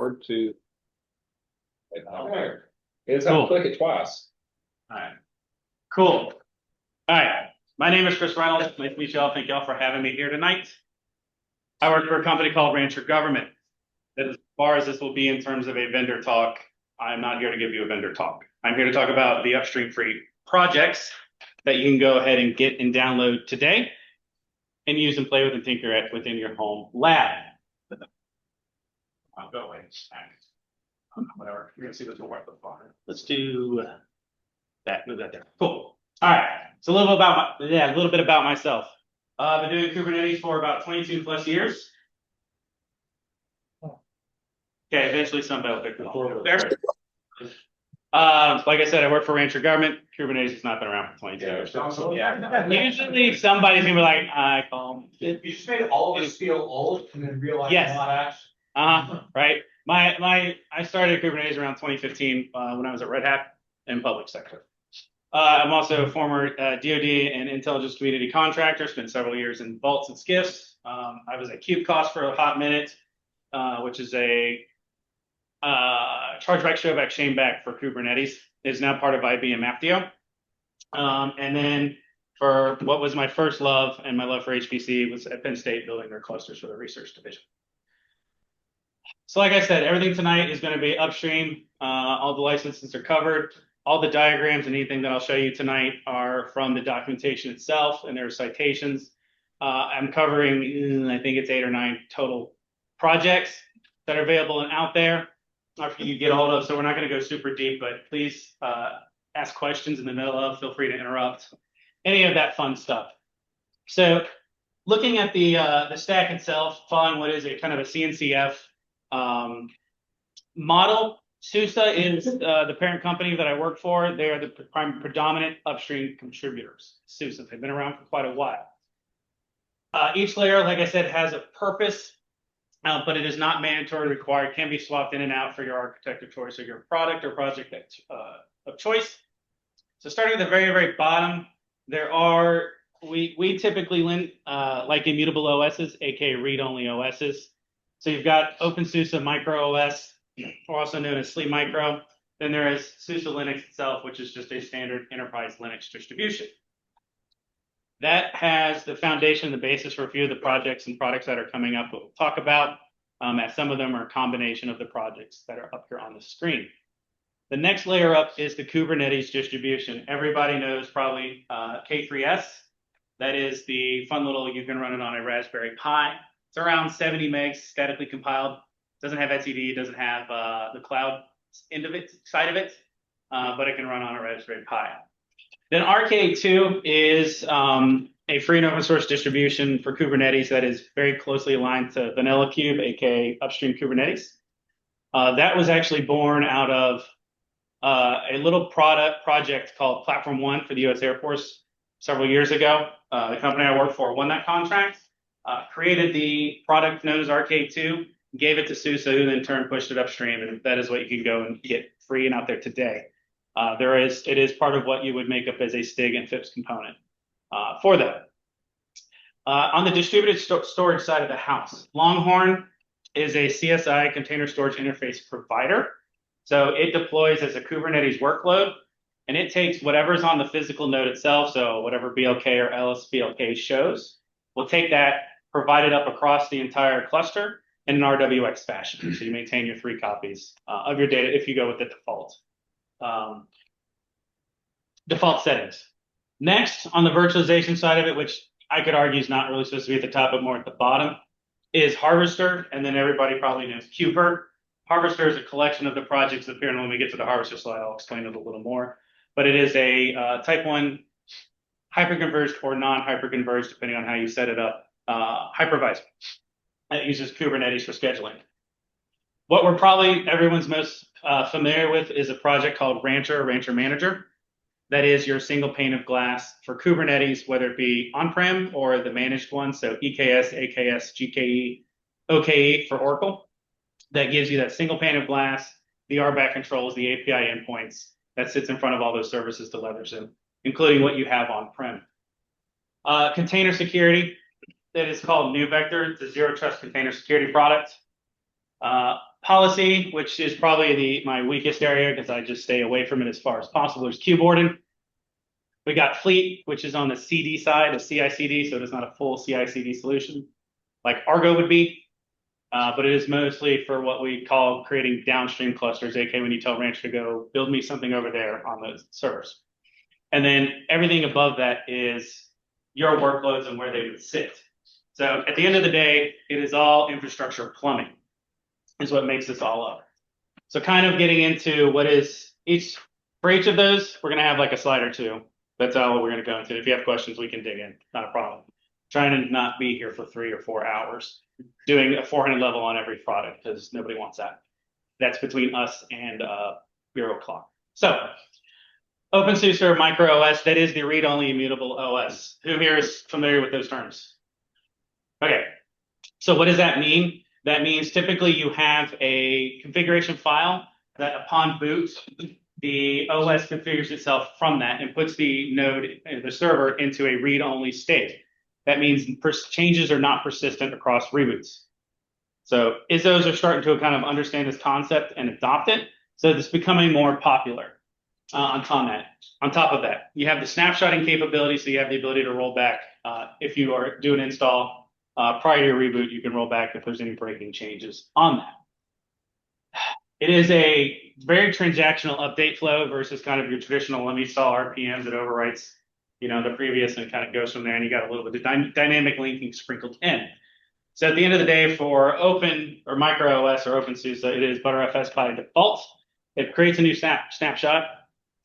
Word to. It's not click it twice. All right. Cool. All right. My name is Chris Reynolds. Nice to meet you all. Thank you all for having me here tonight. I work for a company called Rancher Government. As far as this will be in terms of a vendor talk, I'm not here to give you a vendor talk. I'm here to talk about the upstream free projects that you can go ahead and get and download today and use and play with and tinker at within your home lab. I'll go away. Whatever. You're gonna see this will work with far. Let's do that. Move that there. Cool. All right. So a little bit about myself. I've been doing Kubernetes for about 22 plus years. Okay, eventually somebody will pick it up there. Like I said, I work for Rancher Government. Kubernetes has not been around for 22 years. Yeah. Usually somebody's gonna be like, I call them. You just made all of us feel old and then realize yes. not actually. Right. I started Kubernetes around 2015 when I was at Red Hat in public sector. I'm also a former DoD and intelligence community contractor. Spent several years in vaults and skiffs. I was at Kubecost for a hot minute, which is a chargeback, showback, shameback for Kubernetes. It's now part of IBM Apptio. And then for what was my first love and my love for HPC was at Penn State building their clusters for the research division. So like I said, everything tonight is going to be upstream. All the licenses are covered. All the diagrams and anything that I'll show you tonight are from the documentation itself, and there are citations. I'm covering, I think it's 8 or 9 total projects that are available and out there for you to get a hold of. So we're not going to go super deep, but please ask questions in the middle of. Feel free to interrupt. Any of that fun stuff. So looking at the stack itself, following what is a kind of a CNCF model. SUSE is the parent company that I work for. They are the predominant upstream contributors. SUSE, they've been around for quite a while. Each layer, like I said, has a purpose, but it is not mandatory required. It can be swapped in and out for your architect of choice or your product or project of choice. So starting at the very, very bottom, there are, we typically like immutable OSs, aka read-only OSs. So you've got OpenSUSE Micro OS, or also known as SLE Micro. Then there is SUSE Linux itself, which is just a standard enterprise Linux distribution. That has the foundation, the basis for a few of the projects and products that are coming up. We'll talk about, as some of them are a combination of the projects that are up here on the screen. The next layer up is the Kubernetes distribution. Everybody knows probably K3s. That is the fun little, you can run it on a Raspberry Pi. It's around 70 megs, statically compiled. Doesn't have etcd, doesn't have the cloud side of it, but it can run on a Raspberry Pi. Then RK2 is a free and open source distribution for Kubernetes that is very closely aligned to Vanilla Kube, aka upstream Kubernetes. That was actually born out of a little project called Platform One for the U.S. Air Force several years ago. The company I work for won that contract, created the product known as RK2, gave it to SUSE, who in turn pushed it upstream, and that is what you can go and get free and out there today. It is part of what you would make up as a STIG and FIPS component for that. On the distributed storage side of the house, Longhorn is a CSI container storage interface provider. So it deploys as a Kubernetes workload, and it takes whatever's on the physical node itself, so whatever BLK or LSBLK shows, we'll take that, provide it up across the entire cluster in an RWX fashion. So you maintain your 3 copies of your data if you go with the default settings. Next, on the virtualization side of it, which I could argue is not really supposed to be at the top, but more at the bottom, is Harvester, and then everybody probably knows Kubert. Harvester is a collection of the projects that appear, and when we get to the Harvester slide, I'll explain it a little more. But it is a type 1 hyperconverged or non-hyperconverged, depending on how you set it up, hypervisor. It uses Kubernetes for scheduling. What we're probably everyone's most familiar with is a project called Rancher Manager. That is your single pane of glass for Kubernetes, whether it be on-prem or the managed one. So EKS, AKS, GKE, OKE for Oracle. That gives you that single pane of glass, the RBAC controls, the API endpoints that sits in front of all those services to leverage them, including what you have on-prem. Container security, that is called NeuVector. It's a zero trust container security product. Policy, which is probably my weakest area because I just stay away from it as far as possible. There's Kubewarden. We got Fleet, which is on the CD side of CI/CD, so it is not a full CI/CD solution like Argo would be, but it is mostly for what we call creating downstream clusters, aka when you tell Rancher to go build me something over there on those servers. And then everything above that is your workloads and where they would sit. So at the end of the day, it is all infrastructure plumbing is what makes this all up. So kind of getting into what is for each of those, we're going to have like a slide or two. That's all we're going to go into. If you have questions, we can dig in. Not a problem. Trying to not be here for 3 or 4 hours doing a 400 level on every product because nobody wants that. That's between us and Bureau Clock. So OpenSUSE or micro OS, that is the read-only immutable OS. Who here is familiar with those terms? Okay. So what does that mean? That means typically you have a configuration file that upon boot, the OS configures itself from that and puts the node, the server, into a read-only state. That means changes are not persistent across reboots. So ISOs are starting to kind of understand this concept and adopt it. So it's becoming more popular on top of that, you have the snapshotting capability. So you have the ability to roll back. If you are doing an install prior to your reboot, you can roll back if there's any breaking changes on that. It is a very transactional update flow versus kind of your traditional let me install RPMs that overwrites, the previous and kind of goes from there. And you got a little bit of dynamic linking sprinkled in. So at the end of the day, for Open or micro OS or OpenSUSE, it is ButterFS by default. It creates a new snapshot.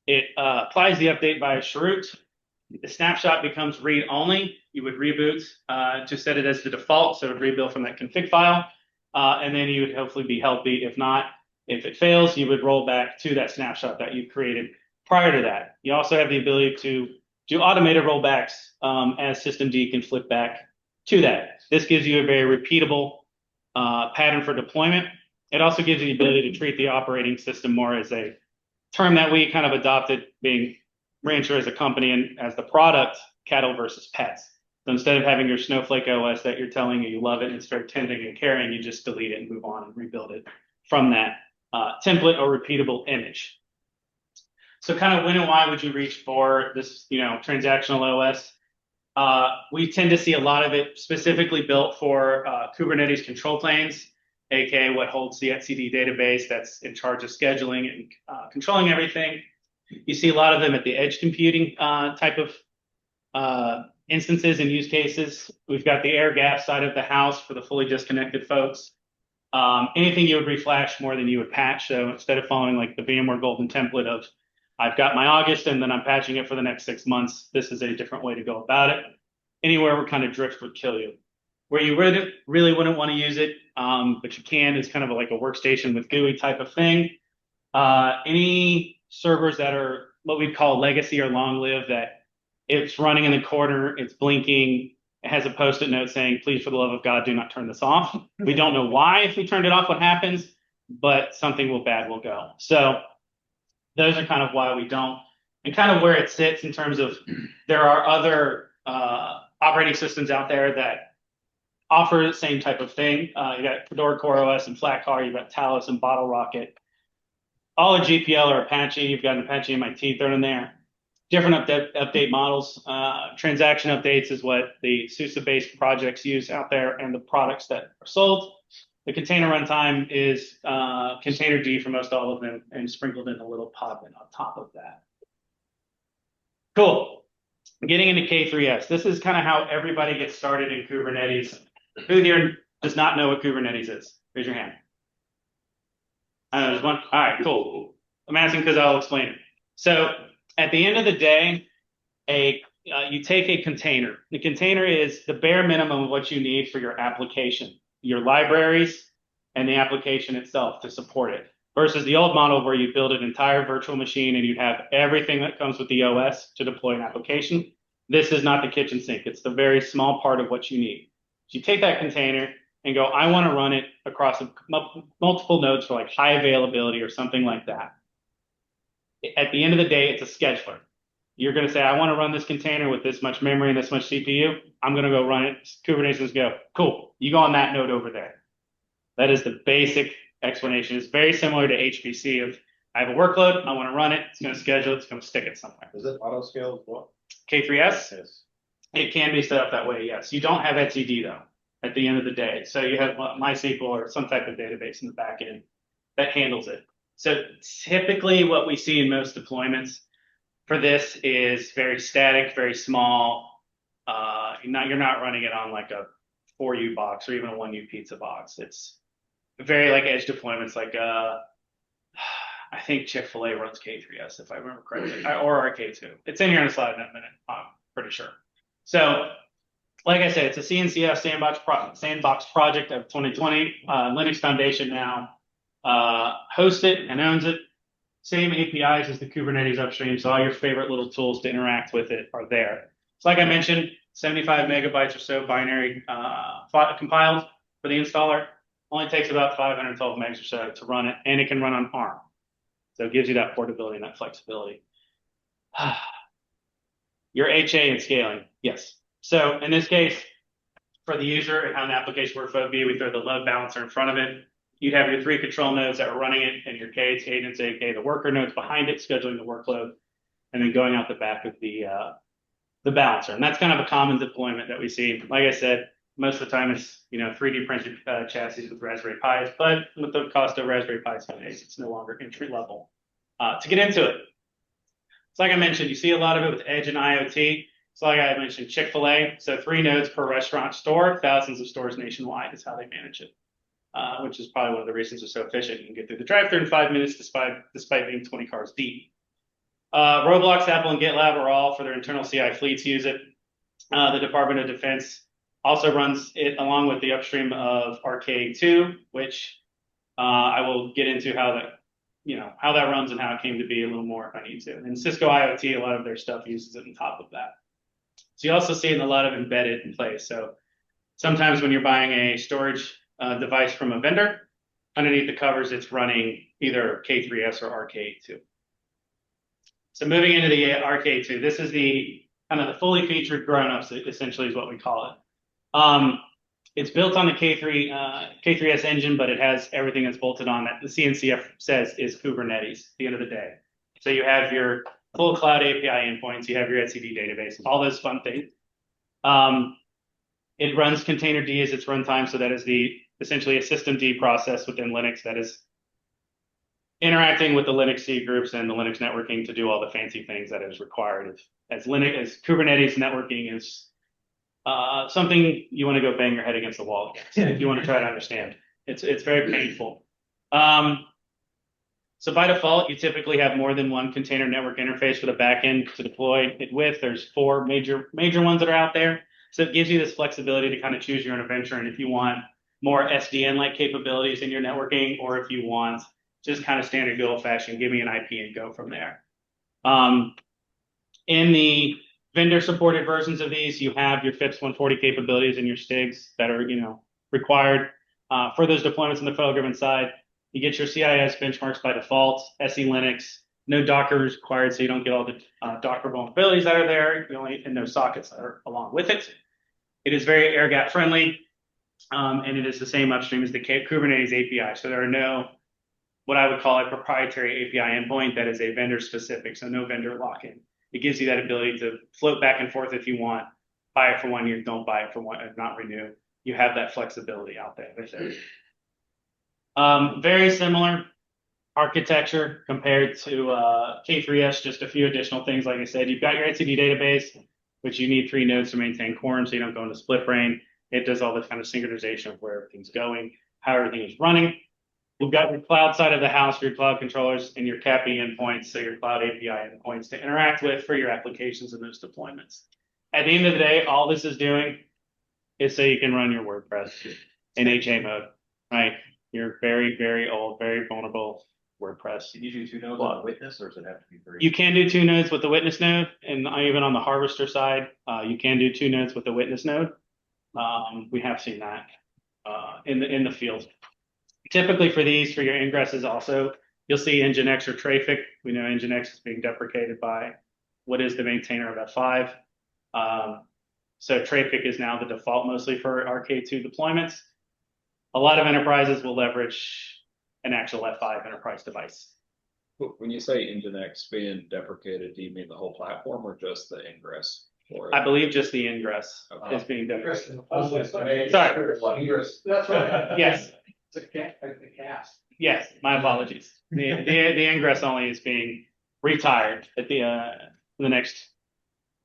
It applies the update via Chroot. The snapshot becomes read only. You would reboot to set it as the default, so it would rebuild from that config file, and then you would hopefully be healthy. If not, if it fails, you would roll back to that snapshot that you created prior to that. You also have the ability to do automated rollbacks as systemd can flip back to that. This gives you a very repeatable pattern for deployment. It also gives you the ability to treat the operating system more as a term that we kind of adopted, being Rancher as a company and as the product, cattle versus pets. So instead of having your Snowflake OS that you're telling you love it and it's very tending and caring, you just delete it and move on and rebuild it from that template or repeatable image. So kind of when and why would you reach for this, transactional OS? We tend to see a lot of it specifically built for Kubernetes control planes, aka what holds the etcd database that's in charge of scheduling and controlling everything. You see a lot of them at the edge computing type of instances and use cases. We've got the air gap side of the house for the fully disconnected folks. Anything you would reflash more than you would patch. So instead of following like the VMware golden template of I've got my August and then I'm patching it for the next 6 months, this is a different way to go about it. Anywhere where kind of drift would kill you. Where you really wouldn't want to use it, but you can, is kind of like a workstation with GUI type of thing. Any servers that are what we'd call legacy or long-lived, that it's running in the corner, it's blinking, it has a post-it note saying, please, for the love of God, do not turn this off. We don't know why, if we turned it off, what happens, but something bad will go. So those are kind of why we don't, and kind of where it sits in terms of there are other operating systems out there that offer the same type of thing. You got Fedora CoreOS and Flatcar, you've got Talos and BottleRocket. All are GPL or Apache. You've got an Apache MIT thrown in there. Different update models. Transaction updates is what the SUSE-based projects use out there and the products that are sold. The container runtime is containerd for most all of them and sprinkled in a little Podman on top of that. Cool. Getting into K3S. This is kind of how everybody gets started in Kubernetes. Who here does not know what Kubernetes is? Raise your hand. There's one. All right, cool. I'm asking because I'll explain it. So at the end of the day, you take a container. The container is the bare minimum of what you need for your application, your libraries, and the application itself to support it. Versus the old model where you build an entire virtual machine and you'd have everything that comes with the OS to deploy an application. This is not the kitchen sink. It's the very small part of what you need. So you take that container and go, I want to run it across multiple nodes for like high availability or something like that. At the end of the day, it's a scheduler. You're going to say, I want to run this container with this much memory and this much CPU. I'm going to go run it. Kubernetes go, cool. You go on that node over there. That is the basic explanation. It's very similar to HPC of I have a workload, I want to run it, it's going to schedule it, it's going to stick it somewhere. Is it auto scale as well? K3S, Yes. it can be set up that way, yes. You don't have etcd though, at the end of the day. So you have MySQL or some type of database in the back end that handles it. So typically what we see in most deployments for this is very static, very small. You're not running it on like a 4U box or even a 1U pizza box. It's very like edge deployments, like I think Chick-fil-A runs K3S if I remember correctly, or RK2. It's in here in a slide in a minute, I'm pretty sure. So, like I said, it's a CNCF sandbox project of 2020. Linux Foundation now hosts it and owns it. Same APIs as the Kubernetes upstream, so all your favorite little tools to interact with it are there. So like I mentioned, 75 megabytes or so binary compiled for the installer. Only takes about 512 megs or so to run it, and it can run on ARM. So it gives you that portability and that flexibility. Your HA and scaling, yes. So in this case, for the user and how an application workflow view, we throw the load balancer in front of it. You'd have your 3 control nodes that are running it, and your K, cadence, AK, the worker nodes behind it, scheduling the workload, and then going out the back of the balancer. And that's kind of a common deployment that we see. Like I said, most of the time it's 3D printed chassis with Raspberry Pis, but with the cost of Raspberry Pis nowadays, it's no longer entry level. To get into it, so like I mentioned, you see a lot of it with Edge and IoT. So like I mentioned, Chick-fil-A, so 3 nodes per restaurant store, thousands of stores nationwide is how they manage it. Which is probably one of the reasons they're so efficient. You can get through the drive-thru in 5 minutes despite being 20 cars deep. Roblox, Apple, and GitLab are all for their internal CI fleets use it. The Department of Defense also runs it along with the upstream of RK2, which I will get into how that runs and how it came to be a little more if I need to. And Cisco IoT, a lot of their stuff uses it on top of that. So you also see it in a lot of embedded in place. So sometimes when you're buying a storage device from a vendor, underneath the covers, it's running either K3S or RK2. So moving into the RK2, this is the kind of the fully featured grown-ups, essentially is what we call it. It's built on the K3S engine, but it has everything that's bolted on that the CNCF says is Kubernetes at the end of the day. So you have your full cloud API endpoints, you have your etcd database, all those fun things. It runs container D as its runtime, so that is essentially a system D process within Linux that is interacting with the Linux C groups and the Linux networking to do all the fancy things that is required. As Kubernetes networking is something you want to go bang your head against the wall if you want to try to understand. It's very painful. So by default, you typically have more than one container network interface for the backend to deploy it with. There's 4 major ones that are out there. So it gives you this flexibility to kind of choose your own adventure. And if you want more SDN-like capabilities in your networking, or if you want just kind of standard good old-fashioned, give me an IP and go from there. In the vendor-supported versions of these, you have your FIPS 140 capabilities and your STIGs that are required for those deployments on the federal government side. You get your CIS benchmarks by default, SE Linux, no Docker is required, so you don't get all the Docker vulnerabilities that are there, and no sockets that are along with it. It is very air-gap friendly, and it is the same upstream as the Kubernetes API. So there are no, what I would call a proprietary API endpoint that is a vendor specific, so no vendor lock-in. It gives you that ability to float back and forth if you want, buy it for 1 year, don't buy it for not renew. You have that flexibility out there. Very similar architecture compared to K3S, just a few additional things. Like I said, you've got your etcd database, which you need 3 nodes to maintain quorum so you don't go into split brain. It does all this kind of synchronization of where everything's going, how everything is running. You've got your cloud side of the house, your cloud controllers, and your CAPI endpoints, so your cloud API endpoints to interact with for your applications and those deployments. At the end of the day, all this is doing is so you can run your WordPress in HA mode, right? Your very, very old, very vulnerable WordPress. Can you do 2 nodes on a witness, or does it have to be 3? You can do 2 nodes with the witness node, and even on the harvester side, you can do 2 nodes with the witness node. We have seen that in the field. Typically for these, for your ingresses also, you'll see Nginx or Trafic. We know Nginx is being deprecated by what is the maintainer of F5. So Trafic is now the default mostly for RK2 deployments. A lot of enterprises will leverage an actual F5 enterprise device. When you say Nginx being deprecated, do you mean the whole platform or just the ingress for it? I believe just the ingress Okay. is being done. Sorry. That's right. Yes. It's a cast. Yes, my apologies. The ingress only is being retired at the next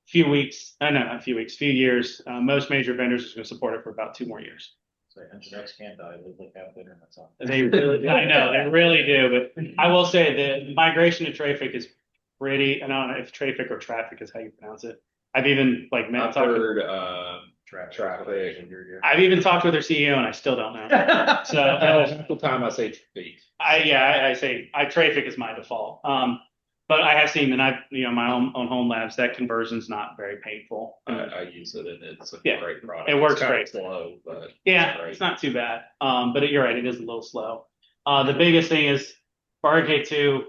few weeks. No, not few weeks, few years. Most major vendors are going to support it for about 2 more years. So Nginx can't die, they look out there and that's all. They really, I know, they really do. But I will say the migration to Trafic is pretty. I don't know if Trafic or Traffic is how you pronounce it. I've even like I've heard Traffic. I've even talked with their CEO and I still don't know. So half the time I say traffic. I say Trafic is my default. But I have seen, and I've my own home labs, that conversion's not very painful. I use it and it's a Yeah, great product. it works It's kinda great. slow, but Yeah, great. it's not too bad. But you're right, it is a little slow. The biggest thing is for RK2,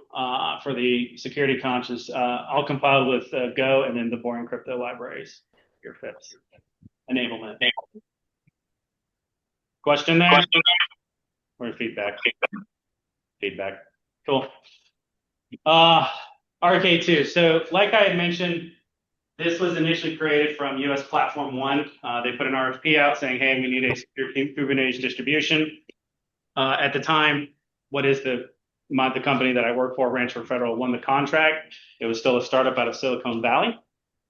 for the security conscious, I'll compile with Go and then the boring crypto libraries. Your fifth enablement. Question there? Or feedback? Feedback. Cool. RK2. So like I had mentioned, this was initially created from US Platform One. They put an RFP out saying, hey, we need a secure Kubernetes distribution. At the time, what is the company that I work for, Rancher Federal, won the contract. It was still a startup out of Silicon Valley.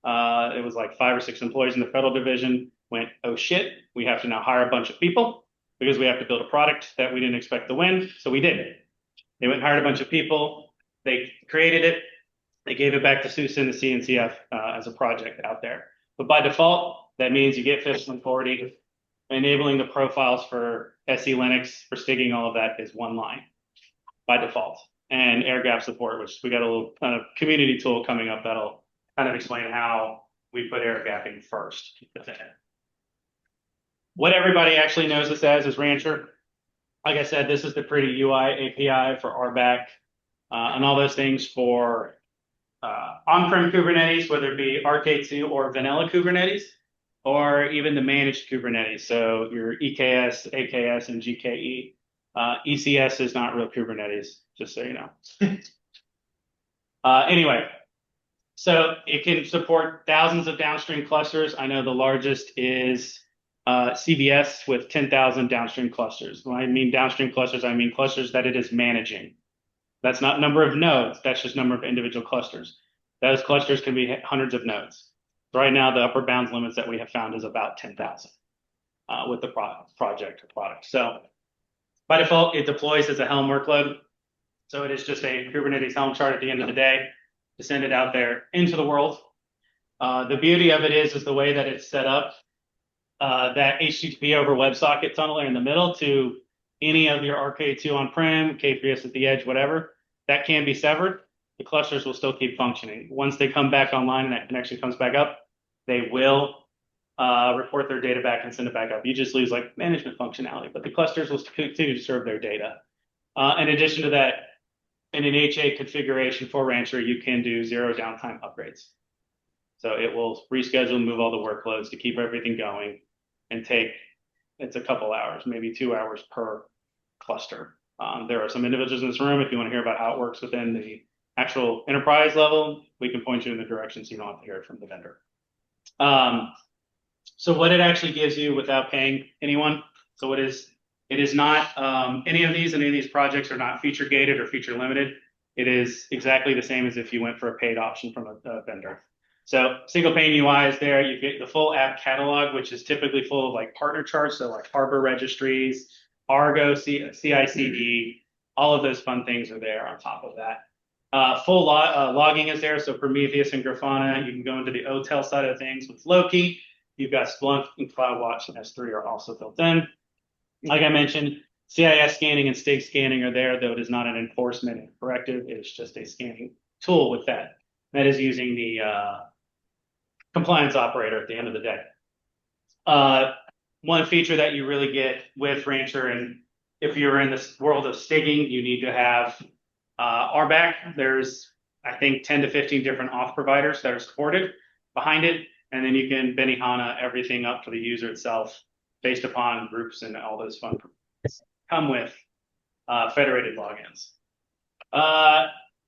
It was like 5 or 6 employees in the federal division. Went, oh shit, we have to now hire a bunch of people because we have to build a product that we didn't expect to win. So we did it. They went and hired a bunch of people. They created it. They gave it back to SUSE and the CNCF as a project out there. But by default, that means you get FIPS 140. Enabling the profiles for SE Linux, for stigging all of that is 1 line by default. And air gap support, which we got a little kind of community tool coming up that'll kind of explain how we put air gapping first. What everybody actually knows this as is Rancher. Like I said, this is the pretty UI API for RBAC and all those things for on-prem Kubernetes, whether it be RK2 or vanilla Kubernetes, or even the managed Kubernetes. So your EKS, AKS, and GKE. ECS is not real Kubernetes, just so you know. Anyway, so it can support thousands of downstream clusters. I know the largest is CVS with 10,000 downstream clusters. When I mean downstream clusters, I mean clusters that it is managing. That's not number of nodes. That's just number of individual clusters. Those clusters can be hundreds of nodes. Right now, the upper bounds limits that we have found is about 10,000 with the project or product. So by default, it deploys as a Helm workload. So it is just a Kubernetes Helm chart at the end of the day to send it out there into the world. The beauty of it is the way that it's set up. That HTTP over WebSocket tunneler in the middle to any of your RK2 on-prem, K3S at the edge, whatever, that can be severed. The clusters will still keep functioning. Once they come back online and that connection comes back up, they will report their data back and send it back up. You just lose like management functionality, but the clusters will continue to serve their data. In addition to that, in an HA configuration for Rancher, you can do 0 downtime upgrades. So it will reschedule and move all the workloads to keep everything going and it's a couple hours, maybe 2 hours per cluster. There are some individuals in this room, if you want to hear about how it works within the actual enterprise level, we can point you in the direction so you don't have to hear it from the vendor. So what it actually gives you without paying anyone. So it is not any of these projects are not feature gated or feature limited. It is exactly the same as if you went for a paid option from a vendor. So single pane UI is there. You get the full app catalog, which is typically full of like partner charts. So like Harbor registries, Argo, CI/CD, all of those fun things are there on top of that. Full logging is there. So Prometheus and Grafana, you can go into the OTel side of things with Loki. You've got Splunk and CloudWatch and S3 are also built in. Like I mentioned, CIS scanning and Stig scanning are there, though it is not an enforcement and corrective. It is just a scanning tool with that. That is using the compliance operator at the end of the day. One feature that you really get with Rancher, and if you're in this world of stigging, you need to have RBAC. There's, I think, 10 to 15 different auth providers that are supported behind it. And then you can Benihana everything up to the user itself based upon groups and all those fun come with federated logins.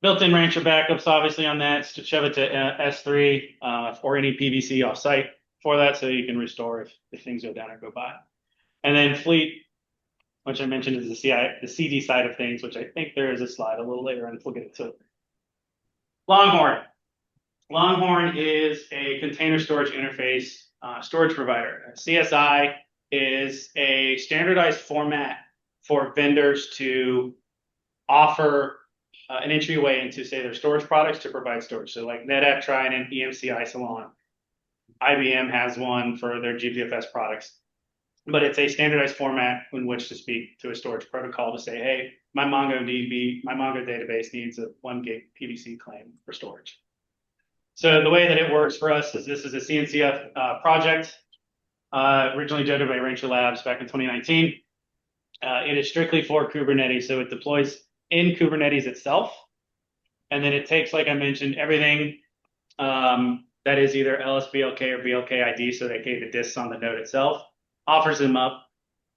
Built-in Rancher backups, obviously, on that to shove it to S3 or any PVC offsite for that, so you can restore if things go down or go by. And then Fleet, which I mentioned, is the CD side of things, which I think there is a slide a little later on. We'll get to it. Longhorn. Longhorn is a container storage interface storage provider. CSI is a standardized format for vendors to offer an entryway into, say, their storage products to provide storage. So like NetApp, Trident, EMC, Isilon. IBM has one for their GPFS products. But it's a standardized format in which to speak to a storage protocol to say, hey, my MongoDB, my Mongo database needs a 1 gig PVC claim for storage. So the way that it works for us is this is a CNCF project, originally generated by Rancher Labs back in 2019. It is strictly for Kubernetes, so it deploys in Kubernetes itself. And then it takes, like I mentioned, everything that is either LSBLK or BLK ID, so they gave the disks on the node itself, offers them up,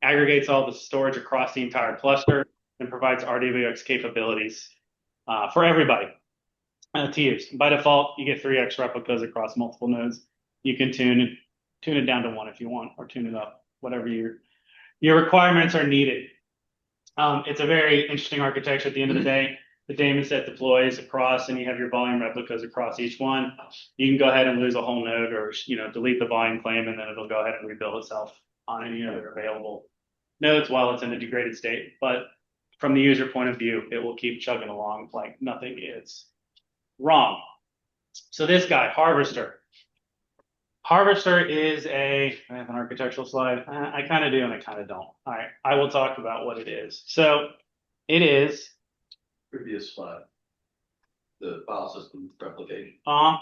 aggregates all the storage across the entire cluster, and provides RWX capabilities for everybody to use. By default, you get 3x replicas across multiple nodes. You can tune it down to 1 if you want, or tune it up, whatever your requirements are needed. It's a very interesting architecture at the end of the day. The daemon set deploys across, and you have your volume replicas across each one. You can go ahead and lose a whole node, or delete the volume claim, and then it'll go ahead and rebuild itself on any other available nodes while it's in a degraded state. But from the user point of view, it will keep chugging along like nothing is wrong. So this guy, Harvester. Harvester is I have an architectural slide. I kind of do and I kind of don't. All right, I will talk about what it is. So it is. Previous slide, the file system replication. I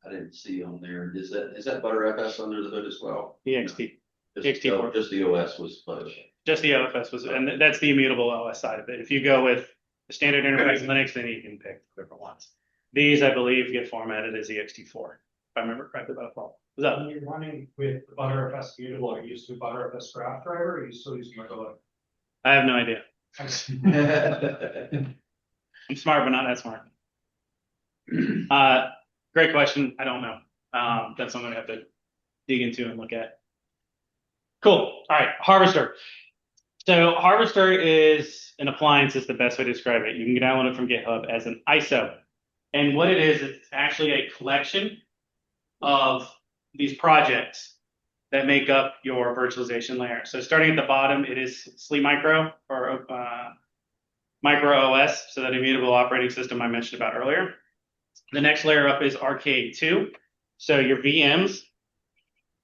didn't see on there. Is that ButterFS under the hood as well? EXT. Just, EXT4. Just the OS was Butter. Just the OFS was, and that's the immutable OS side of it. If you go with the standard enterprise Linux, then you can pick different ones. These, I believe, get formatted as EXT4. If I remember correctly by default. Was that? When you're running with ButterFS immutable, are you using ButterFS graph driver, or are you still using Micro? I have no idea. I'm smart, but not that smart. Great question. I don't know. That's something I have to dig into and look at. Cool. All right. Harvester. So Harvester is an appliance, is the best way to describe it. You can download it from GitHub as an ISO. And what it is, it's actually a collection of these projects that make up your virtualization layer. So starting at the bottom, it is Sleep Micro or Micro OS, so that immutable operating system I mentioned about earlier. The next layer up is Arcade 2. So your VMs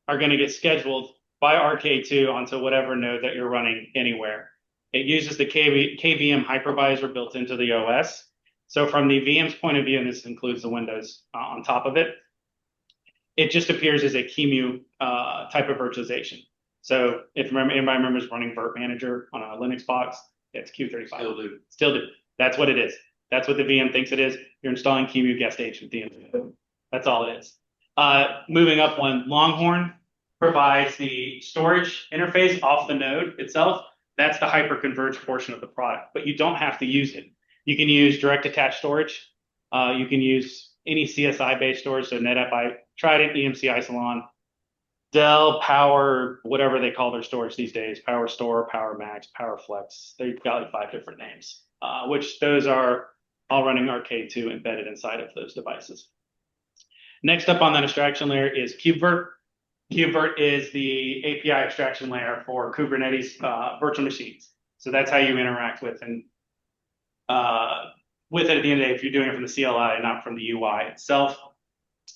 are going to get scheduled by Arcade 2 onto whatever node that you're running anywhere. It uses the KVM hypervisor built into the OS. So from the VM's point of view, and this includes the Windows on top of it, it just appears as a QEMU type of virtualization. So if anybody remembers running Virt Manager on a Linux box, it's Q35. Still do. That's what it is. That's what the VM thinks it is. You're installing QEMU guest agent at the end of it. That's all it is. Moving up one, Longhorn provides the storage interface off the node itself. That's the hyperconverged portion of the product, but you don't have to use it. You can use direct attached storage. You can use any CSI-based storage, so NetApp, Trident, EMC, Isilon, Dell, Power, whatever they call their storage these days, Power Store, Power Max, Power Flex. They've got like 5 different names, which those are all running Arcade 2 embedded inside of those devices. Next up on that abstraction layer is Kubevirt. Kubevirt is the API abstraction layer for Kubernetes virtual machines. So that's how you interact with it at the end of the day if you're doing it from the CLI, not from the UI itself.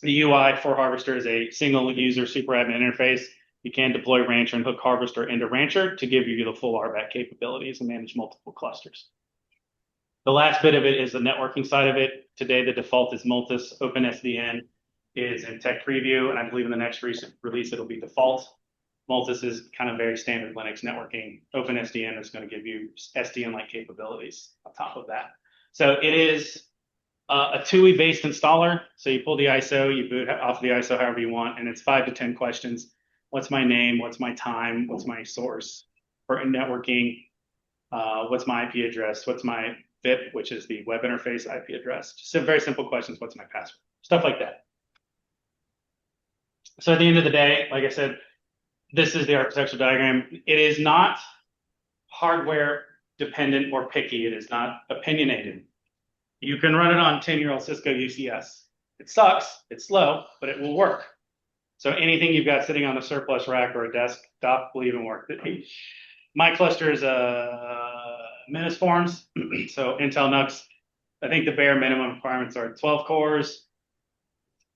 The UI for Harvester is a single user super admin interface. You can deploy Rancher and hook Harvester into Rancher to give you the full RBAC capabilities and manage multiple clusters. The last bit of it is the networking side of it. Today, the default is Multis. OpenSDN is in tech preview, and I believe in the next recent release, it'll be default. Multis is kind of very standard Linux networking. OpenSDN is going to give you SDN-like capabilities on top of that. So it is a TUI-based installer. So you pull the ISO, you boot off the ISO however you want, and it's 5 to 10 questions. What's my name? What's my time? What's my source for networking? What's my IP address? What's my VIP, which is the web interface IP address? Just some very simple questions. What's my password? Stuff like that. So at the end of the day, like I said, this is the architectural diagram. It is not hardware dependent or picky. It is not opinionated. You can run it on 10-year-old Cisco UCS. It sucks, it's slow, but it will work. So anything you've got sitting on a surplus rack or a desktop will even work. My cluster is Forms, so Intel NUCs. I think the bare minimum requirements are 12 cores,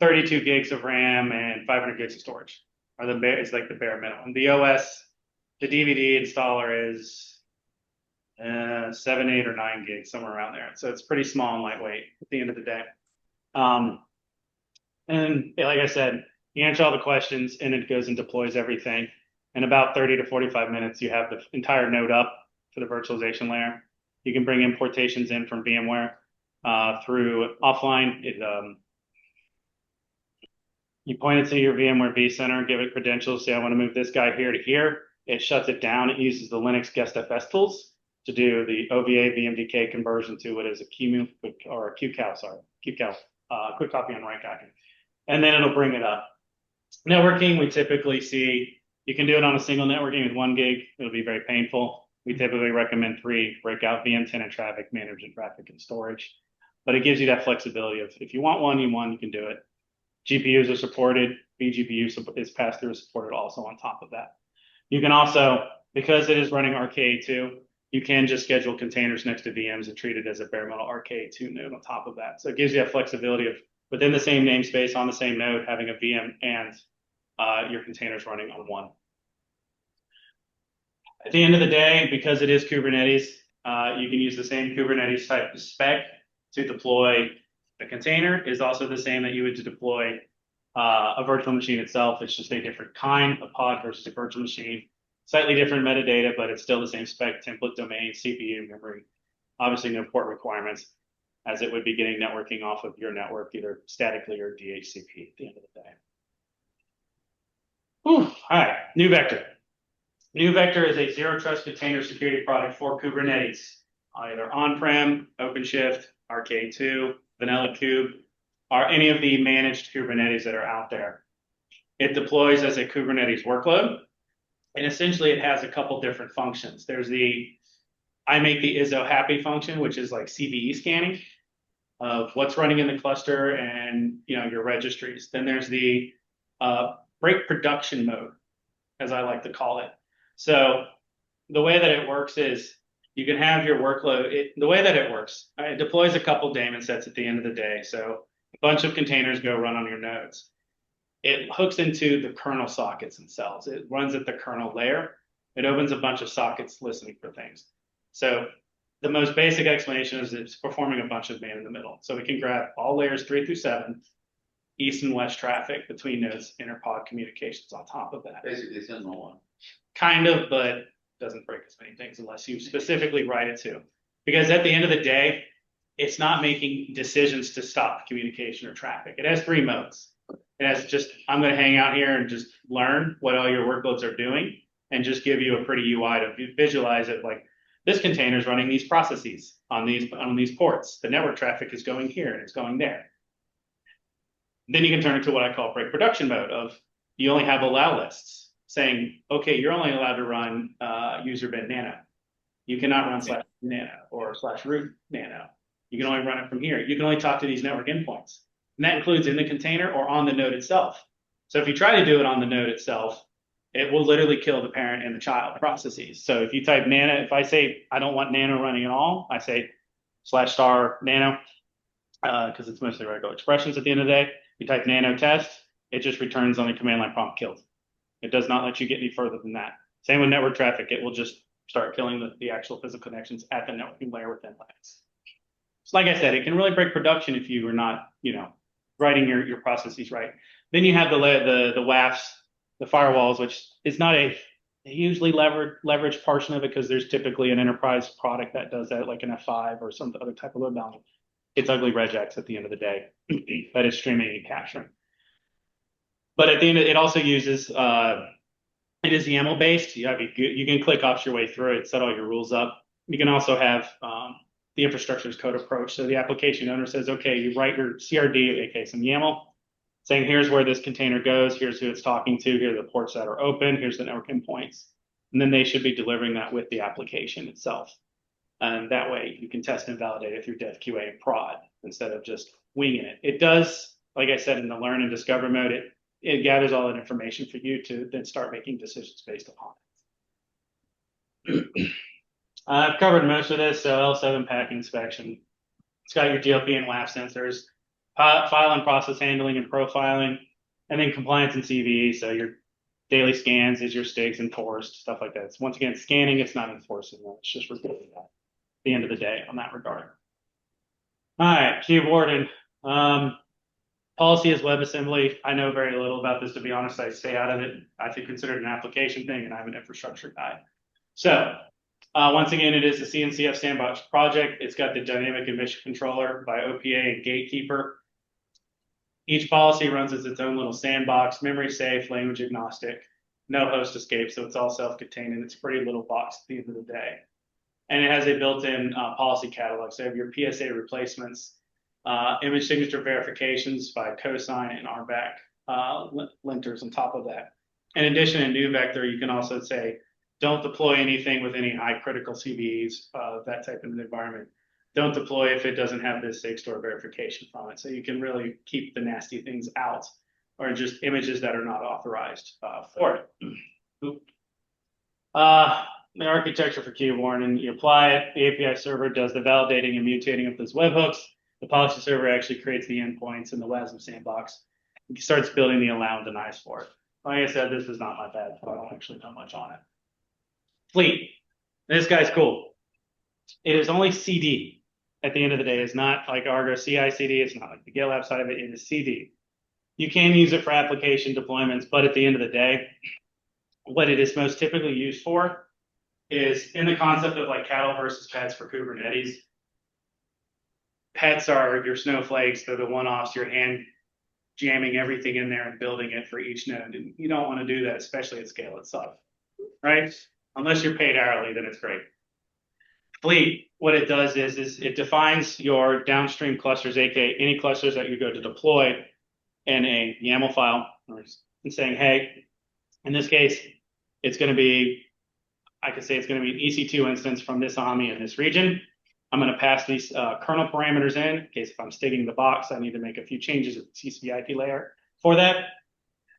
32 gigs of RAM, and 500 gigs of storage. It's like the bare minimum. The OS, the DVD installer is 7, 8, or 9 gigs, somewhere around there. So it's pretty small and lightweight at the end of the day. And like I said, you answer all the questions and it goes and deploys everything. In about 30 to 45 minutes, you have the entire node up for the virtualization layer. You can bring importations in from VMware through offline. You point it to your VMware vCenter, give it credentials, say I want to move this guy here to here. It shuts it down. It uses the Linux guestfs tools to do the OVA VMDK conversion to what is a QCOW, quick copy on write document. And then it'll bring it up. Networking, we typically see, you can do it on a single networking with 1 gig. It'll be very painful. We typically recommend 3, break out VM tenant traffic, management traffic, and storage. But it gives you that flexibility of if you want one, you can do it. GPUs are supported. vGPU is passed through supported also on top of that. You can also, because it is running RKA2, you can just schedule containers next to VMs and treat it as a bare metal RKA2 node on top of that. So it gives you that flexibility of within the same namespace on the same node, having a VM and your containers running on one. At the end of the day, because it is Kubernetes, you can use the same Kubernetes type spec to deploy a container. Is also the same that you would to deploy a virtual machine itself. It's just a different kind of pod versus a virtual machine. Slightly different metadata, but it's still the same spec, template, domain, CPU, memory. Obviously no port requirements, as it would be getting networking off of your network, either statically or DHCP at the end of the day. All right, NeuVector. NeuVector is a zero trust container security product for Kubernetes, either on-prem, OpenShift, RK2, Vanilla Kube, or any of the managed Kubernetes that are out there. It deploys as a Kubernetes workload, and essentially it has a couple different functions. There's the I make the ISO happy function, which is like CVE scanning of what's running in the cluster and your registries. Then there's the break production mode, as I like to call it. So the way that it works is you can have your workload. The way that it works, it deploys a couple daemon sets at the end of the day. So a bunch of containers go run on your nodes. It hooks into the kernel sockets themselves. It runs at the kernel layer. It opens a bunch of sockets listening for things. So the most basic explanation is it's performing a bunch of man in the middle. So we can grab all layers 3 through 7, east and west traffic between nodes, interpod communications on top of that. Basically, Sentinel one. Kind of, but doesn't break as many things unless you specifically write it to. Because at the end of the day, it's not making decisions to stop communication or traffic. It has 3 modes. It has just, I'm going to hang out here and just learn what all your workloads are doing and just give you a pretty UI to visualize it. Like this container is running these processes on these ports. The network traffic is going here and it's going there. Then you can turn it to what I call break production mode of you only have allow lists saying, okay, you're only allowed to run user bin nano. You cannot run /nano or /root nano. You can only run it from here. You can only talk to these network endpoints. And that includes in the container or on the node itself. So if you try to do it on the node itself, it will literally kill the parent and the child processes. So if you type nano, if I say I don't want nano running at all, I say /nano, because it's mostly regular expressions at the end of the day. You type nano test, it just returns on the command line prompt killed. It does not let you get any further than that. Same with network traffic. It will just start killing the actual physical connections at the networking layer within Linux. So like I said, it can really break production if you are not, writing your processes right. Then you have the WAFs, the firewalls, which is not a hugely leveraged portion of it because there's typically an enterprise product that does that, like an F5 or some other type of load balancing. It's ugly regex at the end of the day that is streaming and capturing. But at the end, it also uses, it is YAML based. You can click off your way through it, set all your rules up. You can also have the infrastructure as code approach. So the application owner says, okay, you write your CRD, aka some YAML, saying here's where this container goes, here's who it's talking to, here are the ports that are open, here's the network endpoints. And then they should be delivering that with the application itself. And that way you can test and validate it through dev QA and prod instead of just winging it. It does, like I said, in the learn and discover mode, it gathers all that information for you to then start making decisions based upon it. I've covered most of this, so L7 pack inspection. It's got your GLP and WAF sensors, file and process handling and profiling, and then compliance and CVE. So your daily scans is your STIGs enforced, stuff like that. It's, once again, scanning, it's not enforcing that. It's just reporting that at the end of the day on that regard. All right, Kubewarden. Policy is WebAssembly. I know very little about this, to be honest. I stay out of it. I think considered an application thing, and I'm an infrastructure guy. So once again, it is the CNCF sandbox project. It's got the dynamic emission controller by OPA and gatekeeper. Each policy runs as its own little sandbox, memory safe, language agnostic, no host escape. So it's all self-contained and it's a pretty little box at the end of the day. And it has a built-in policy catalog. So you have your PSA replacements, image signature verifications by cosign and RBAC linters on top of that. In addition, in NeuVector, you can also say, don't deploy anything with any high critical CVEs, that type of environment. Don't deploy if it doesn't have this SIG store verification from it. So you can really keep the nasty things out, or just images that are not authorized for it. The architecture for Kubewarden, you apply it, the API server does the validating and mutating of those webhooks. The policy server actually creates the endpoints in the WASM sandbox. It starts building the allow and denies for it. Like I said, this is not my bad, so I don't actually know much on it. Fleet. This guy's cool. It is only CD at the end of the day. It's not like Argo CI/CD. It's not like the GitLab side of it. It is CD. You can use it for application deployments, but at the end of the day, what it is most typically used for is in the concept of like cattle versus pets for Kubernetes. Pets are your snowflakes. They're the one-offs. You're hand jamming everything in there and building it for each node. And you don't want to do that, especially at scale itself, right? Unless you're paid hourly, then it's great. Fleet, what it does is it defines your downstream clusters, aka any clusters that you go to deploy in a YAML file, and saying, hey, in this case, it's going to be, I could say it's going to be an EC2 instance from this AMI in this region. I'm going to pass these kernel parameters in case if I'm sticking the box, I need to make a few changes at the TCP IP layer for that.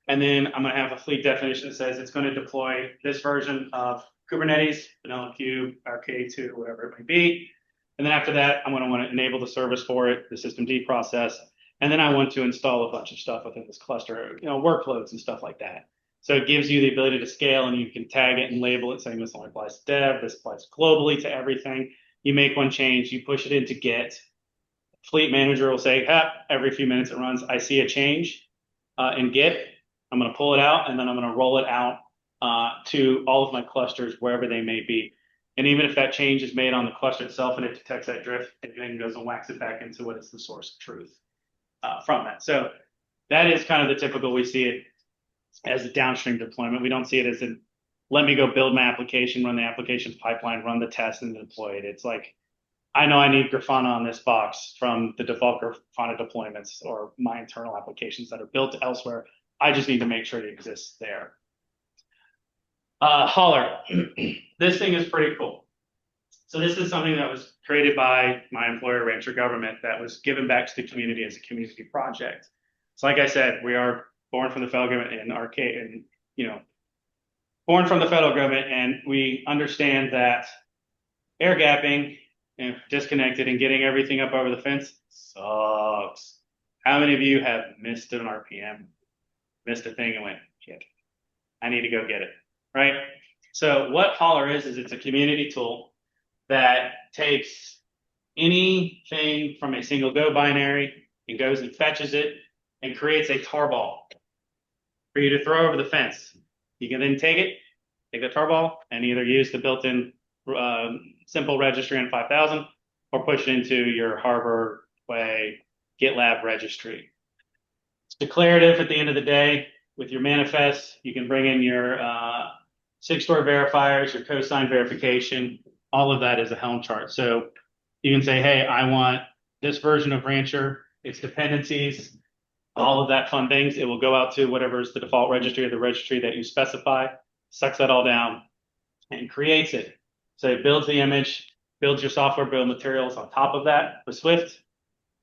And then I'm going to have a fleet definition that says it's going to deploy this version of Kubernetes, vanilla cube, RK2, whatever it may be. And then after that, I'm going to want to enable the service for it, the systemd process. And then I want to install a bunch of stuff within this cluster, workloads and stuff like that. So it gives you the ability to scale, and you can tag it and label it saying this only applies to dev, this applies globally to everything. You make one change, you push it into Git. Fleet manager will say, every few minutes it runs, I see a change in Git. I'm going to pull it out, and then I'm going to roll it out to all of my clusters, wherever they may be. And even if that change is made on the cluster itself and it detects that drift, it then goes and whacks it back into what is the source of truth from that. So that is kind of the typical, we see it as a downstream deployment. We don't see it as in, let me go build my application, run the application pipeline, run the test, and deploy it. It's like, I know I need Grafana on this box from the default Grafana deployments or my internal applications that are built elsewhere. I just need to make sure it exists there. Holler. This thing is pretty cool. So this is something that was created by my employer, Rancher Government, that was given back to the community as a community project. So like I said, we are born from the federal government and born from the federal government, and we understand that air gapping and disconnected and getting everything up over the fence sucks. How many of you have missed an RPM, missed a thing and went, shit, I need to go get it, right? So what Holler is it's a community tool that takes anything from a single Go binary and goes and fetches it and creates a tarball for you to throw over the fence. You can then take the tarball, and either use the built-in simple registry on 5000 or push it into your Harbor Way GitLab registry. It's declarative at the end of the day. With your manifest, you can bring in your SIG store verifiers, your cosign verification, all of that is a Helm chart. So you can say, hey, I want this version of Rancher, its dependencies, all of that fun things. It will go out to whatever is the default registry or the registry that you specify, sucks that all down, and creates it. So it builds the image, builds your software build materials on top of that with Swift,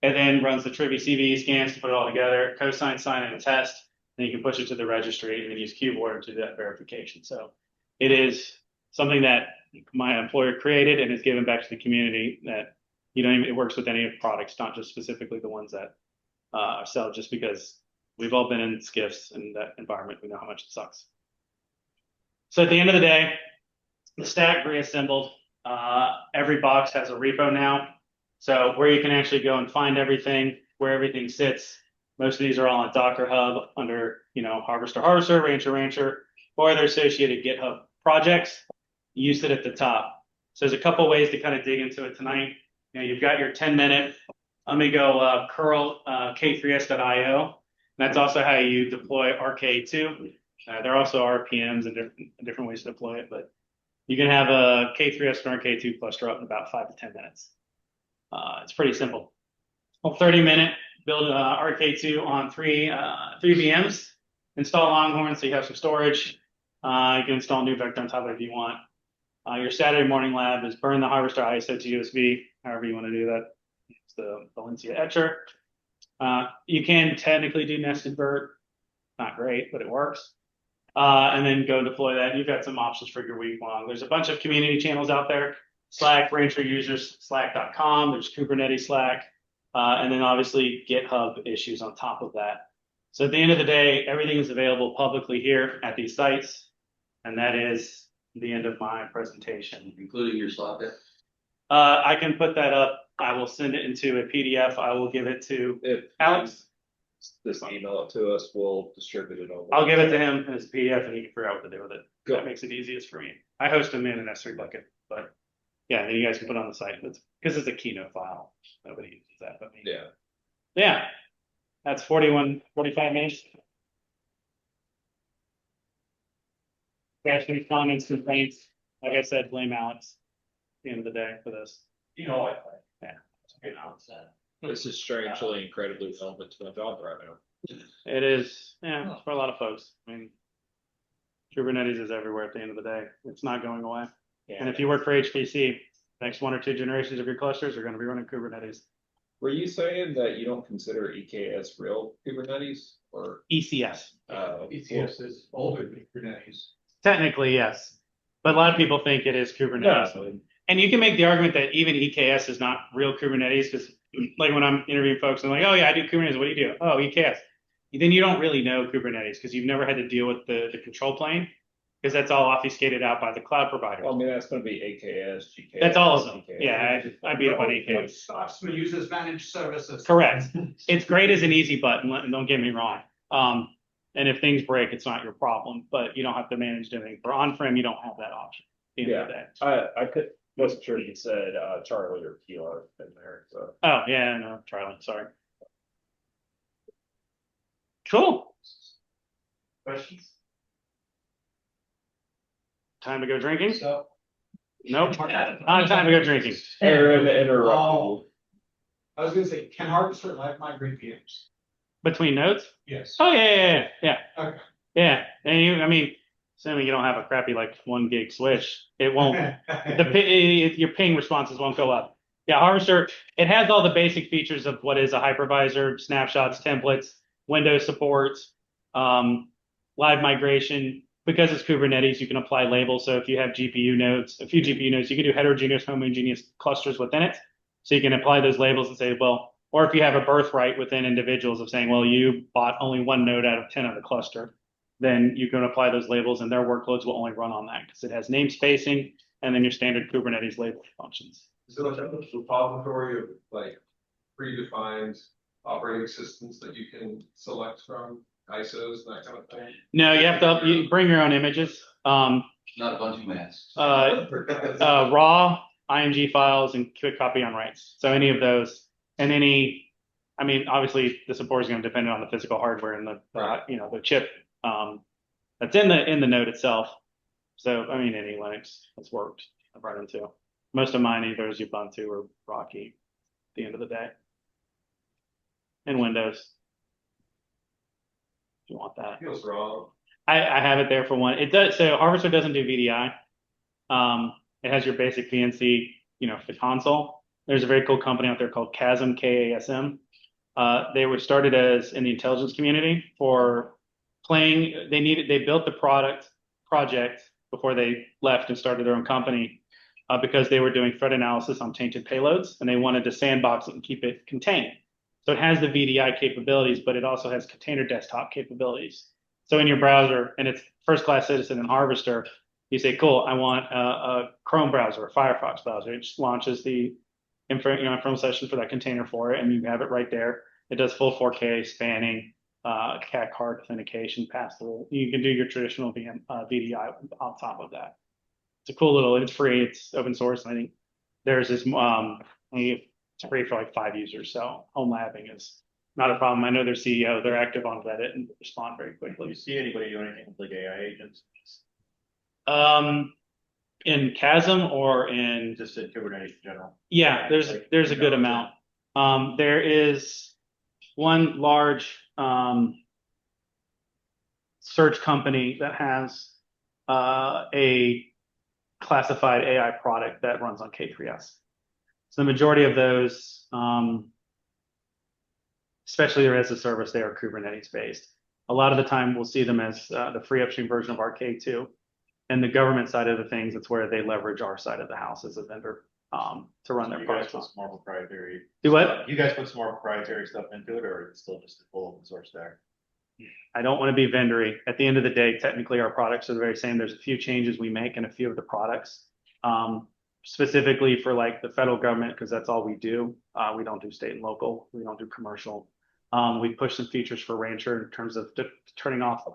and then runs the Trivy CVE scans to put it all together, cosine, sign, and test. Then you can push it to the registry and then use Kubewarden to do that verification. So it is something that my employer created and is given back to the community that it works with any of the products, not just specifically the ones that sell, just because we've all been in skiffs and that environment. We know how much it sucks. So at the end of the day, the stack reassembled. Every box has a repo now. So where you can actually go and find everything, where everything sits. Most of these are all on Docker Hub under, Harvester, Rancher, or their associated GitHub projects. You sit at the top. So there's a couple ways to kind of dig into it tonight. You've got your 10-minute. Let me go curl k3s.io. That's also how you deploy RK2. There are also RPMs and different ways to deploy it, but you can have a K3s and RK2 cluster up in about 5 to 10 minutes. It's pretty simple. 30-minute build RK2 on three VMs. Install Longhorn so you have some storage. You can install NeuVector on top of it if you want. Your Saturday morning lab is burn the Harvester ISO to USB, however you want to do that. It's the Valencia etcher. You can technically do nested vert. Not great, but it works. And then go deploy that. You've got some options for your week long. There's a bunch of community channels out there. Slack, Rancher users, slack.com. There's Kubernetes Slack. And then obviously GitHub issues on top of that. So at the end of the day, everything is available publicly here at these sites. And that is the end of my presentation. Including your slot deck? I can put that up. I will send it into a PDF. I will give it to Alex. Just email it to us. We'll distribute it over. I'll give it to him as a PDF and he can figure out what to do with it. Good. That makes it easiest for me. I host them in an S3 bucket, but yeah, then you guys can put it on the site. Because it's a Keynote file. Nobody uses that but me. Yeah. Yeah. That's 45 minutes. Questions, comments, complaints. Like I said, blame Alex at the end of the day for this. I This is strangely incredibly relevant to my job right now. It is, yeah, for a lot of folks. I mean, Kubernetes is everywhere at the end of the day. It's not going away. Yeah. And if you work for HPC, next 1 or 2 generations of your clusters are going to be running Kubernetes. Were you saying that you don't consider EKS real Kubernetes or ECS. ECS is older than Kubernetes. Technically, yes. But a lot of people think it is Kubernetes. No. And you can make the argument that even EKS is not real Kubernetes because like when I'm interviewing folks, I'm like, oh yeah, I do Kubernetes. What do you do? Oh, EKS. Then you don't really know Kubernetes because you've never had to deal with the control plane because that's all obfuscated out by the cloud provider. Well, I mean, that's going to be AKS, GKS. That's all of them. EKS. Yeah, I beat up on EKS. Stuxman uses managed services. Correct. It's great as an easy button. Don't get me wrong. And if things break, it's not your problem, but you don't have to manage anything. For on-prem, you don't have that option. Yeah, I wasn't sure you said Charlie or Kilo in there. So. Oh, yeah, no, Charlie, sorry. Cool. Questions? Time to go drinking? So. Nope, not time to go drinking. Aaron interrupted. Oh, I was gonna say, can Harvester live migrate VMs? Between nodes? Yes. Oh, yeah. Okay. Yeah, and assuming you don't have a crappy like 1 gig switch, it won't, your ping responses won't go up. Yeah, Harvester, it has all the basic features of what is a hypervisor, snapshots, templates, Windows supports, live migration. Because it's Kubernetes, you can apply labels. So if you have GPU nodes, a few GPU nodes, you can do heterogeneous, homogeneous clusters within it. So you can apply those labels and say, well, or if you have a birthright within individuals of saying, well, you bought only 1 node out of 10 of the cluster, then you can apply those labels and their workloads will only run on that because it has namespacing and then your standard Kubernetes label functions. Is there like a repository of like predefined operating systems that you can select from, ISOs, that kind of thing? No, you have to you bring your own images. Not a bunch of masks. Raw, IMG files, and quick copy on writes. So any of those, and obviously the support is going to depend on the physical hardware and the chip that's in the node itself. So any Linux that's worked, I've run into. Most of mine either is Ubuntu or Rocky at the end of the day. And Windows. If you want that. Feels wrong. I have it there for one. It does, so Harvester doesn't do VDI. It has your basic PNC, for the console. There's a very cool company out there called Chasm, KASM. They were started as in the intelligence community for playing. They built the project before they left and started their own company because they were doing threat analysis on tainted payloads and they wanted to sandbox it and keep it contained. So it has the VDI capabilities, but it also has container desktop capabilities. So in your browser, and it's first class citizen and Harvester, you say, cool, I want a Chrome browser, a Firefox browser. It just launches the info session for that container for it, and you have it right there. It does full 4K spanning, cat card authentication, pass through. You can do your traditional VDI on top of that. It's a cool little, it's free, it's open source, and I think there's this, it's free for like 5 users, so home labbing is not a problem. I know their CEO, they're active on Reddit and respond very Do quickly. you see anybody doing anything with like AI agents? In Chasm or in Just in Kubernetes in general? yeah, there's a good amount. There is one large search company that has a classified AI product that runs on K3s. So the majority of those, especially their as a service, they are Kubernetes based. A lot of the time we'll see them as the free upstream version of our K2. And the government side of the things, it's where they leverage our side of the house as a vendor to run their You guys products. put some more proprietary. Do what? You guys put some more proprietary stuff into it, or it's still just a full open source there? I don't want to be vendory. At the end of the day, technically our products are the very same. There's a few changes we make in a few of the products, specifically for like the federal government, because that's all we do. We don't do state and local. We don't do commercial. We push some features for Rancher in terms of turning off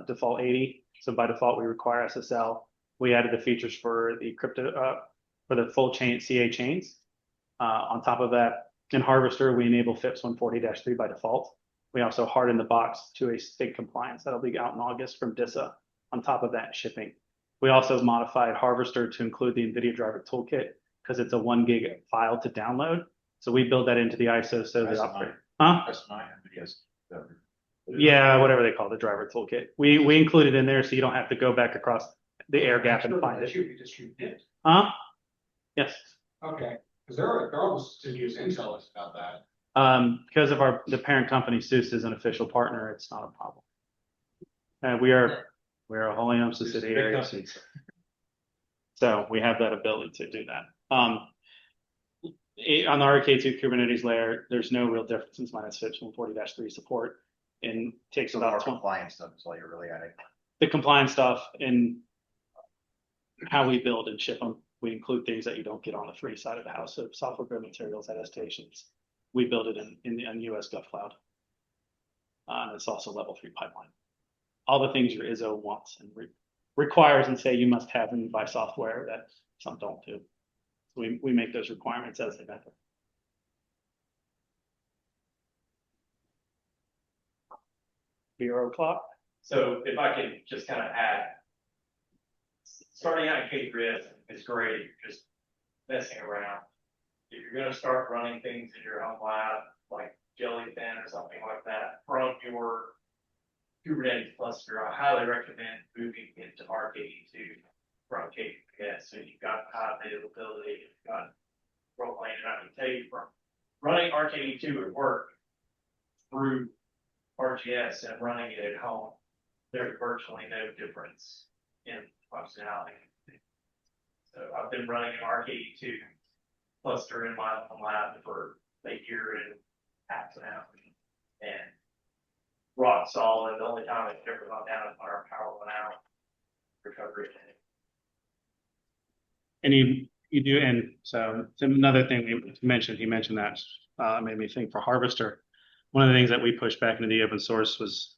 default 80. So by default, we require SSL. We added the features for the crypto, for the full chain CA chains. On top of that, in Harvester, we enable FIPS 140-3 by default. We also harden the box to a STIG compliance that'll be out in August from DISA. On top of that, shipping. We also modified Harvester to include the NVIDIA driver toolkit because it's a 1 gig file to download. So we build that into the ISO so the operator. That's mine. Yes. Yeah, whatever they call the driver toolkit. We include it in there so you don't have to go back across the air gap and find it. You just did. Yes. Okay, because they're almost to use Intel about that. Because of the parent company, SUSE is an official partner, it's not a problem. We're a wholly owned subsidiary. So we have that ability to do that. On the RK2 Kubernetes layer, there's no real difference in minus FIPS 140-3 support. And takes about 20 compliance stuff is all you're really adding. The compliance stuff and how we build and ship them. We include things that you don't get on the free side of the house. So software bill of materials, attestations. We build it in US Gov Cloud. It's also level 3 pipeline. All the things your ISO wants and requires and say you must have when you buy software that some don't do. So we make those requirements as they matter. Bureau clock. So if I can just kind of add, starting out in K3s is great. You're just messing around. If you're going to start running things in your own lab, like Jellyfin or something like that, from your Kubernetes cluster, I highly recommend moving into RK2 from K3s. So you've got high availability, you've got role playing, and I can tell you from running RK2 at work through RGS and running it at home, there's virtually no difference in functionality. So I've been running an RK2 cluster in my own lab for a year and a half now, and rock solid. The only time it's ever gone down is when our power went out. Recovery. And you do, and so it's another thing he mentioned that made me think for Harvester. One of the things that we pushed back into the open source was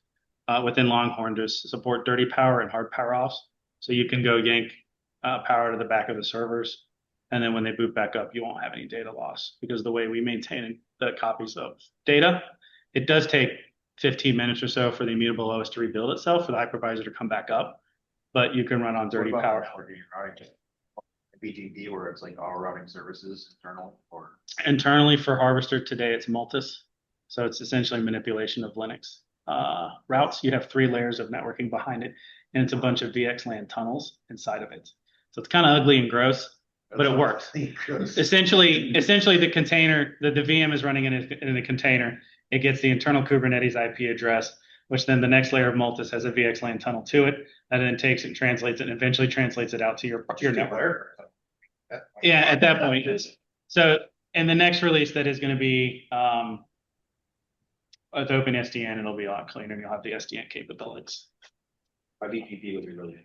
within Longhorn to support dirty power and hard power offs. So you can go yank power to the back of the servers. And then when they boot back up, you won't have any data loss because the way we maintain the copies of data, it does take 15 minutes or so for the immutable OS to rebuild itself for the hypervisor to come back up. But you can run on dirty power. BGP where it's like all routing services internal or? Internally for Harvester today, it's Multis. So it's essentially manipulation of Linux routes. You have 3 layers of networking behind it, and it's a bunch of VXLAN tunnels inside of it. So it's kind of ugly and gross, but it works. Essentially the container, the VM is running in a container. It gets the internal Kubernetes IP address, which then the next layer of Multis has a VXLAN tunnel to it, and then takes it, translates it, and eventually translates it out to your network. Yeah, at that point. So in the next release, that is going to be with OpenSDN, it'll be a lot cleaner, and you'll have the SDN capabilities. BGP would be really